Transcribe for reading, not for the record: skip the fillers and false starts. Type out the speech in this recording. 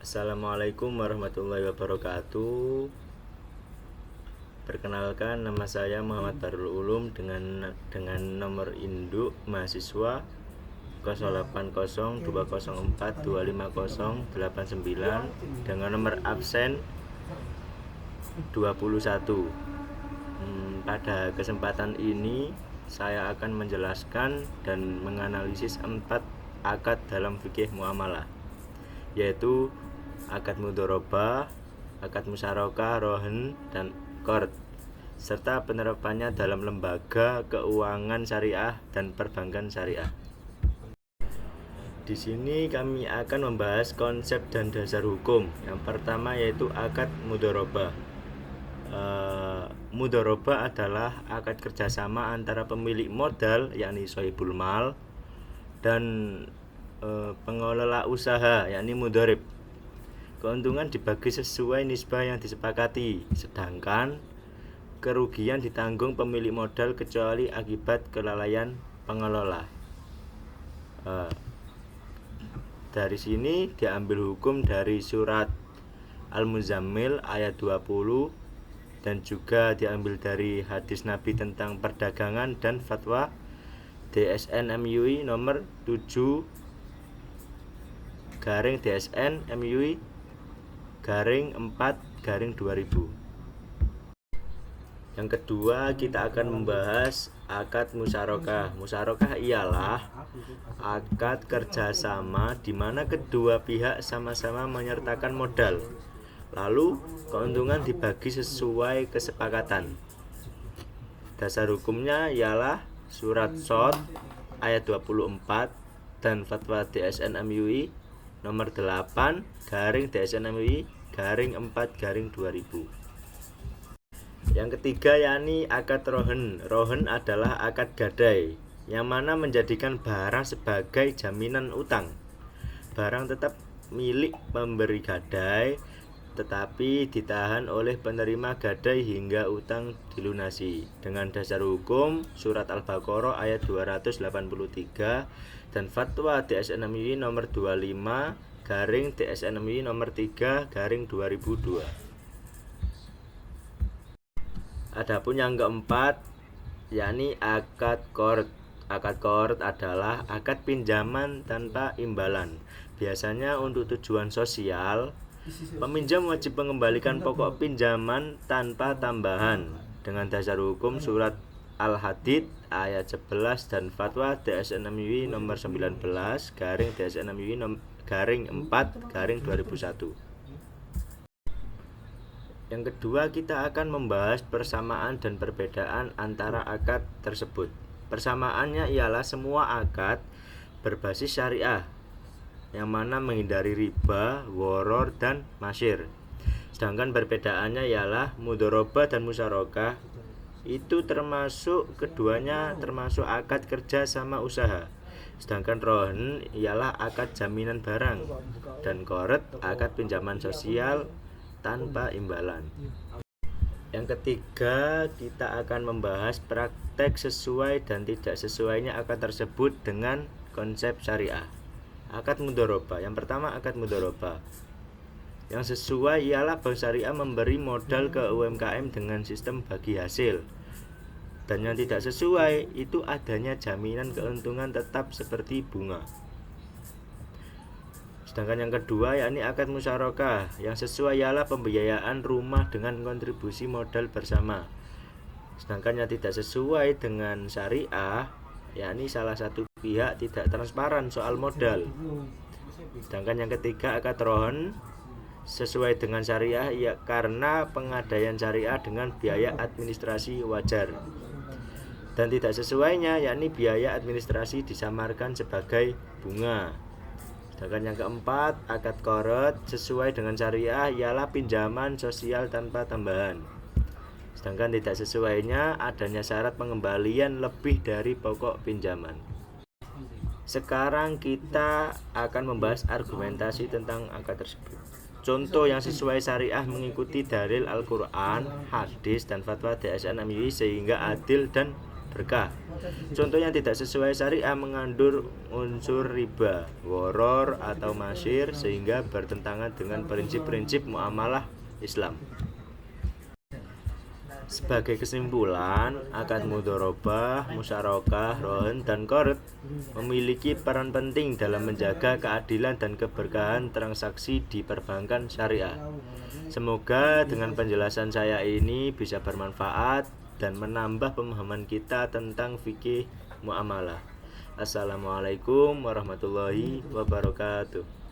Assalamualaikum warahmatullahi wabarakatuh. Perkenalkan, nama saya Muhammad Barul Ulum dengan nomor induk mahasiswa 080204250899 dengan nomor absen 21. Pada kesempatan ini saya akan menjelaskan dan menganalisis 4 akad dalam fikih muamalah, yaitu akad mudharabah, akad musyarakah, rohen, dan qard, serta penerapannya dalam lembaga keuangan syariah dan perbankan syariah. Di sini kami akan membahas konsep dan dasar hukum. Yang pertama yaitu akad mudharabah. Mudharabah adalah akad kerjasama antara pemilik modal, yakni sohibul mal, dan pengelola usaha, yakni mudharib. Keuntungan dibagi sesuai nisbah yang disepakati, sedangkan kerugian ditanggung pemilik modal kecuali akibat kelalaian pengelola. Dari sini diambil hukum dari surat Al-Muzammil ayat 20 dan juga diambil dari hadis Nabi tentang perdagangan dan fatwa DSN MUI nomor 7/DSN MUI 4/2000. Yang kedua, kita akan membahas akad musyarakah. Musyarakah ialah akad kerjasama di mana kedua pihak sama-sama menyertakan modal, lalu keuntungan dibagi sesuai kesepakatan. Dasar hukumnya ialah surat Shad ayat 24 dan fatwa DSN MUI nomor 8/DSN MUI 4/2000. Yang ketiga yakni akad rohen. Rohen adalah akad gadai yang mana menjadikan barang sebagai jaminan utang. Barang tetap milik pemberi gadai tetapi ditahan oleh penerima gadai hingga utang dilunasi. Dengan dasar hukum surat Al-Baqarah ayat 283 dan fatwa DSN MUI nomor 25/DSN MUI nomor 3/2002. Adapun yang keempat yakni akad qard. Akad qard adalah akad pinjaman tanpa imbalan. Biasanya untuk tujuan sosial, peminjam wajib mengembalikan pokok pinjaman tanpa tambahan. Dengan dasar hukum surat Al-Hadid ayat 11 dan fatwa DSN MUI nomor 19/DSN MUI 4/2001. Yang kedua, kita akan membahas persamaan dan perbedaan antara akad tersebut. Persamaannya ialah semua akad berbasis syariah yang mana menghindari riba, gharar, dan masyir. Sedangkan perbedaannya ialah mudharabah dan musyarakah itu keduanya termasuk akad kerja sama usaha. Sedangkan rohen ialah akad jaminan barang dan qard akad pinjaman sosial tanpa imbalan. Yang ketiga, kita akan membahas praktek sesuai dan tidak sesuainya akad tersebut dengan konsep syariah. Akad mudharabah. Yang pertama, akad mudharabah. Yang sesuai ialah bank syariah memberi modal ke UMKM dengan sistem bagi hasil. Dan yang tidak sesuai itu adanya jaminan keuntungan tetap seperti bunga. Sedangkan yang kedua yakni akad musyarakah. Yang sesuai ialah pembiayaan rumah dengan kontribusi modal bersama. Sedangkan yang tidak sesuai dengan syariah yakni salah satu pihak tidak transparan soal modal. Sedangkan yang ketiga akad rohen sesuai dengan syariah ya karena pengadaian syariah dengan biaya administrasi wajar. Dan tidak sesuainya yakni biaya administrasi disamarkan sebagai bunga. Sedangkan yang keempat, akad qard sesuai dengan syariah ialah pinjaman sosial tanpa tambahan. Sedangkan tidak sesuainya adanya syarat pengembalian lebih dari pokok pinjaman. Sekarang kita akan membahas argumentasi tentang akad tersebut. Contoh yang sesuai syariah mengikuti dalil Al-Quran, hadis, dan fatwa DSN MUI sehingga adil dan berkah. Contoh yang tidak sesuai syariah mengandung unsur riba, gharar atau masyir sehingga bertentangan dengan prinsip-prinsip muamalah Islam. Sebagai kesimpulan, akad mudharabah, musyarakah, rohan, dan qard memiliki peran penting dalam menjaga keadilan dan keberkahan transaksi di perbankan syariah. Semoga dengan penjelasan saya ini bisa bermanfaat dan menambah pemahaman kita tentang fikih muamalah. Assalamualaikum warahmatullahi wabarakatuh.